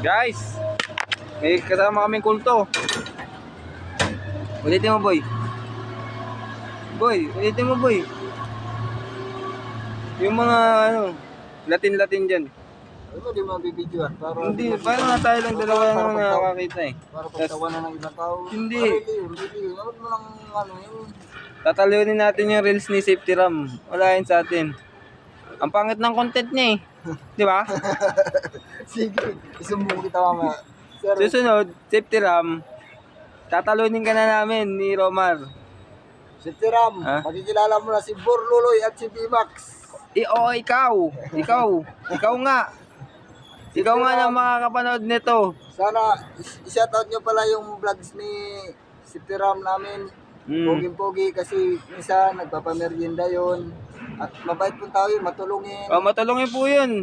Guys, may kasama kaming kulto. Ulitin mo, boy. Boy, ulitin mo, boy. Yung mga Latin-Latin dyan. Ano, di mo bibidyoan? Hindi, parang nga tayo lang dalawa naman nakakakita eh. Para pagtawanan ng ibang tao. Hindi. Hindi. Huwag mo lang yun. Tatalunin natin yung reels ni Safety Ram. Wala yun sa atin. Ang pangit ng content niya eh. Di ba? Sige, isumbong kita mamaya. Sir, Susunod, Safety Ram. Tatalunin ka na namin ni Romar. si Tiram, Ha? makikilala mo na si Borluloy at si B-Max. Oo, ikaw nga. Ikaw nga na makakapanood nito. Sana, i-shoutout nyo pala yung vlogs ni si Tiram namin. Poging-pogi kasi minsan nagpapamerienda yun. At mabait pong tao yun, matulungin. Oh, matulungin po yun.